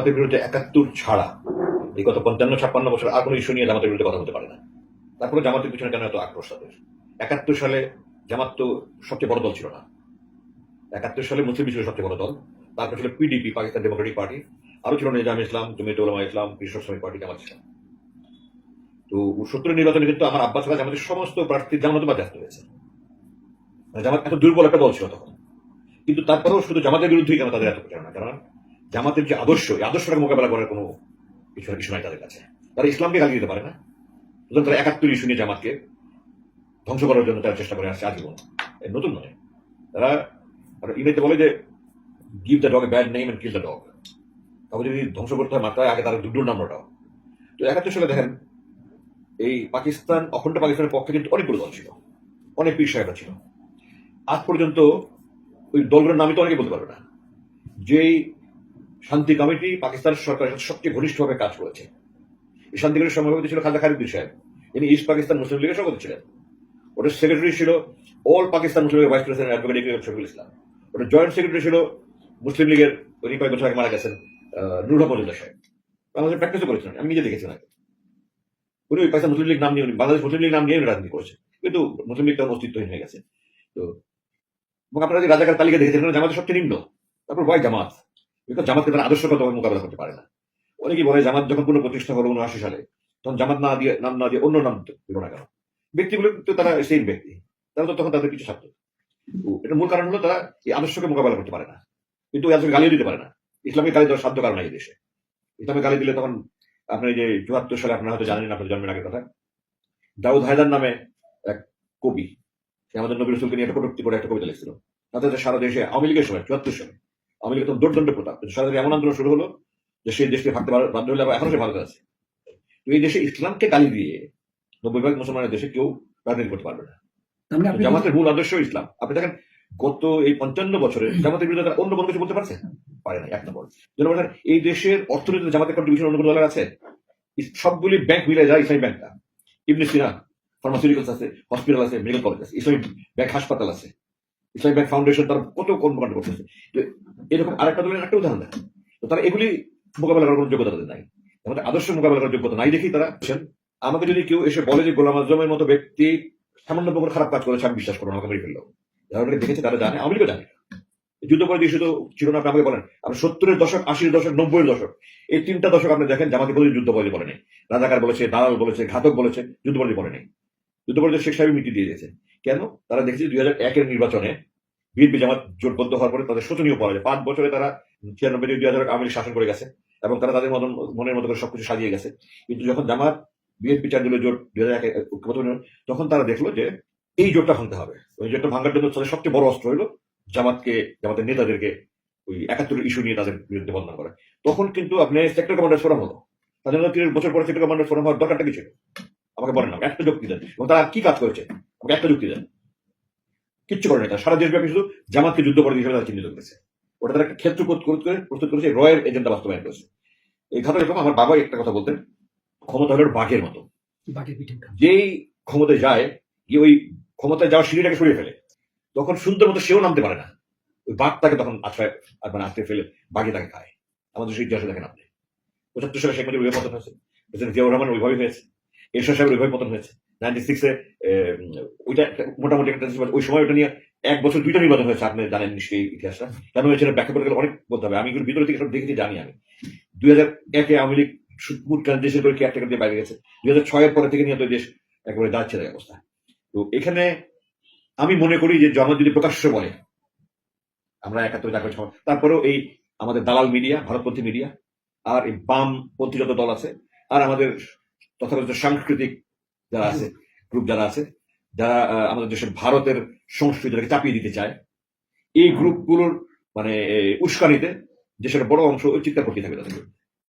জামাতের বিরুদ্ধে ৭১ ছাড়া এই গত ৫৫-৫৬ বছর আর কোনো ইস্যু নিয়ে জামাতের বিরুদ্ধে কথা বলতে পারে না। তারপরে জামাতের পিছনে কেন এত আক্রোশ তাদের? ৭১ সালে জামাত তো সবচেয়ে বড় দল ছিল না। ৭১ সালে মুসলিম ছিল সবচেয়ে বড় দল, তারপর ছিল পিডিপি, পাকিস্তান ডেমোক্রেটিক পার্টি, আরো ছিল নিজাম ইসলাম, জমিয়তুল উলামা ইসলাম, কৃষক শ্রমিক পার্টি, জামাত ইসলাম। তো ৭০ নির্বাচনে কিন্তু আমার আব্বাস ছাড়া জামাতের সমস্ত প্রার্থীর জামানত বাজেয়াপ্ত হয়েছে। জামাত এত দুর্বল একটা দল ছিল তখন, কিন্তু তারপরেও শুধু জামাতের বিরুদ্ধেই কেন তাদের এত প্রচারণা? কারণ জামাতের যে আদর্শ, এই আদর্শটাকে মোকাবেলা করার কোনো কিছু নাই তাদের কাছে। তারা ইসলামকে গালি দিতে পারে না, সুতরাং তারা ৭১ ইস্যু নিয়ে জামাতকে ধ্বংস করার জন্য তারা চেষ্টা করে আসছে আজীবন। নতুন নয়। তারা ইংরেজিতে বলে যে give the dog a bad name and kill the dog. তবে যদি ধ্বংস করতে হয় মাত্রায় আগে তারা দুর্দুর নাম্বারটাও। তো ৭১ সালে দেখেন এই পাকিস্তান, অখণ্ড পাকিস্তানের পক্ষে কিন্তু অনেকগুলো দল ছিল, অনেক পীর সাহেবরা ছিল। আজ পর্যন্ত ওই দলগুলোর নামই তো অনেকে বলতে পারবে না। যেই শান্তি কমিটি পাকিস্তান সরকারের সাথে সবচেয়ে ঘনিষ্ঠভাবে কাজ করেছে, এই শান্তি কমিটির সভাপতি ছিল খাজা খালিদ সাহেব, যিনি ইস্ট পাকিস্তান মুসলিম লীগের সভাপতি ছিলেন। ওটার সেক্রেটারি ছিল অল পাকিস্তান মুসলিম লীগের vice president advocate Shafiqul Islam. ওটার জয়েন্ট সেক্রেটারি ছিল মুসলিম লীগের, উনি কয়েক বছর আগে মারা গেছেন, নুরুল হক মজুমদার সাহেব। বাংলাদেশে প্র্যাকটিসও করেছিলেন, আমি নিজে দেখেছি ওনাকে। উনি ওই পাকিস্তান মুসলিম লীগ নাম নিয়ে, উনি বাংলাদেশ মুসলিম লীগ নাম নিয়ে রাজনীতি করেছেন, কিন্তু মুসলিম লীগ তখন অস্তিত্বহীন হয়ে গেছে। তো এবং আপনারা যে রাজাকার তালিকা দেখেছেন, জামাতের সবচেয়ে নিম্ন। তারপর ওয়াই জামাত, জামাতকে তারা আদর্শগত মোকাবেলা করতে পারে না। অনেকেই বলে জামাত যখন কোনো প্রতিষ্ঠা হলো ৭৯ সালে, তখন জামাত নাম না দিয়ে অন্য নাম দিল না কেন? ব্যক্তিগুলো তো তারা সেই ব্যক্তি, তারা তো তখন তাদের কিছু ছাত্র। এটার মূল কারণ হলো তারা এই আদর্শকে মোকাবেলা করতে পারে না, কিন্তু ওই আদর্শকে গালিও দিতে পারে না। ইসলামিক গালি দেওয়ার সাধ্য কারণ এই দেশে। ইসলামিক গালি দিলে তখন আপনি যে ৭৪ সালে, আপনারা হয়তো জানেন, আপনার জন্মের আগের কথা, দাউদ হায়দার নামে এক কবি, সে আমাদের নবী রাসূলকে নিয়ে একটা কটূক্তি করে একটা কবিতা লিখছিল। তাতে সারা দেশে আওয়ামী লীগের সময় ৭৪ সালে আওয়ামী লীগ তখন দোর্দণ্ড প্রতাপ, সারা দেশে এমন আন্দোলন শুরু হলো যে সেই দেশকে ভাগতে বাধ্য হলে, আবার এখনো সে ভারতে আছে। তো এই দেশে ইসলামকে গালি দিয়ে ৯০% মুসলমানের দেশে কেউ রাজনীতি করতে পারবে না। জামাতের মূল আদর্শ ইসলাম। আপনি দেখেন গত এই ৫৫ বছরে জামাতের বিরুদ্ধে তারা অন্য কোনো কিছু বলতে পারছে? পারে না। এক নম্বর। দুই নম্বর, এই দেশের অর্থনীতিতে জামাতের কন্ট্রিবিউশন অন্য কোনো দলের আছে? সবগুলি ব্যাংক মিলে যায় ইসলামী ব্যাংকটা। ইবনে সিনা ফার্মাসিউটিক্যালস আছে, হসপিটাল আছে, মেডিকেল কলেজ আছে, ইসলামী ব্যাংক হাসপাতাল আছে, ইসলামী ব্যাংক ফাউন্ডেশন, তার কত কর্মকাণ্ড করতেছে। তো এরকম আরেকটা দলের একটা উদাহরণ দেয়। তো তারা এগুলি মোকাবেলা করার কোনো যোগ্যতা তাদের নাই। আমাদের আদর্শ মোকাবেলা করার যোগ্যতা নাই দেখেই তারা। আমাকে যদি কেউ এসে বলে যে গোলাম আজমের মতো ব্যক্তি সামান্য প্রকার খারাপ কাজ করেছে, আমি বিশ্বাস করবো না, আমাকে মেরে ফেললো। যারা ওনাকে দেখেছে তারা জানে, আওয়ামী লীগও জানে। যুদ্ধ পরে দিয়ে শুধু ছিল না, আপনি আমাকে বলেন, আপনার ৭০-এর দশক, ৮০-এর দশক, ৯০-এর দশক, এই 3টা দশক আপনি দেখেন জামাতে কোনো যুদ্ধ পরাজয় বলে নেই। রাজাকার বলেছে, দালাল বলেছে, ঘাতক বলেছে, যুদ্ধ পরাজয় বলে নেই। যুদ্ধ পরাজয় শেখ সাহেব মিটি দিয়ে দিয়েছে। কেন? তারা দেখেছে ২০০১-এর নির্বাচনে বিএনপি জামাত জোটবদ্ধ হওয়ার পরে তাদের শোচনীয় পরাজয়। ৫ বছরে তারা ৯৬-২০০০ আওয়ামী লীগ শাসন করে গেছে এবং তারা তাদের মনের মতো করে সবকিছু সাজিয়ে গেছে। কিন্তু যখন জামাত বিএনপি ৪ দলীয় জোট ২০০১ ঐক্যবদ্ধ, তখন তারা দেখলো যে এই জোটটা ভাঙতে হবে। ওই জোটটা ভাঙার জন্য তাদের সবচেয়ে বড় অস্ত্র হলো জামাতের নেতাদেরকে ওই ৭১ ইস্যু নিয়ে তাদের বিরুদ্ধে বদনাম করে। তখন কিন্তু আপনি সেক্টর কমান্ডার ফোরাম হলো। তাদের ৩০ বছর পরে সেক্টর কমান্ডার ফোরাম হওয়ার দরকারটা কি ছিল? আমাকে বলেন না, একটা যুক্তি দেন। এবং তারা কি কাজ করেছে আমাকে একটা যুক্তি দেন। কিচ্ছু করে নাই। তারা সারা দেশব্যাপী শুধু জামাতকে যুদ্ধ করে হিসেবে তারা চিহ্নিত করেছে। ওটা তারা একটা ক্ষেত্র প্রস্তুত করেছে, রয়ের এজেন্ডা বাস্তবায়ন করেছে। এই ঘটনা এরকম, আমার বাবা একটা কথা বলতেন, ক্ষমতা হলো বাঘের মতো। যেই ক্ষমতায় যায়, গিয়ে ওই ক্ষমতায় যাওয়ার সিঁড়িটাকে সরিয়ে ফেলে, তখন সুন্দর মতো সেও নামতে পারে না। ওই বাঘ তাকে তখন আশ্রয় আটকে ফেলে বাঘে তাকে খায়। আমাদের সেই ইতিহাসে দেখেন আপনি, ৭৫ সালে শেখ মুজিবুর ওইভাবে পতন হয়েছে, প্রেসিডেন্ট জিয়াউর রহমান ওইভাবে হয়েছে, এরশাদ সাহেবের ওইভাবে পতন হয়েছে। 96-এ ওইটা মোটামুটি একটা, ওই সময় ওটা নিয়ে ১ বছর ২টা নির্বাচন হয়েছে। আপনি জানেন নিশ্চয়ই ইতিহাসটা। কেন হয়েছে ব্যাখ্যা করে গেলে অনেক বলতে হবে। আমি ভিতরে থেকে সব দেখেছি, জানি। আমি ২০০১-এ আওয়ামী লীগ দেশের করে কেয়ারটেকার দিয়ে বাইরে গেছে। ২০০৬-এর পরে থেকে নিয়ে তো দেশ একেবারে যাচ্ছে তাই অবস্থা। তো এখানে আমি মনে করি যে জামাত যদি প্রকাশ্য বলে আমরা ৭১ যা করেছি, তারপরেও এই আমাদের দালাল মিডিয়া, ভারতপন্থী মিডিয়া, আর এই বামপন্থী যত দল আছে, আর আমাদের তথাকথিত সাংস্কৃতিক যারা আছে, গ্রুপ যারা আছে, যারা আমাদের দেশের ভারতের সংস্কৃতিটাকে চাপিয়ে দিতে চায়, এই গ্রুপগুলোর মানে উস্কানিতে দেশের বড় অংশ চিৎকার করতে থাকবে তাদের।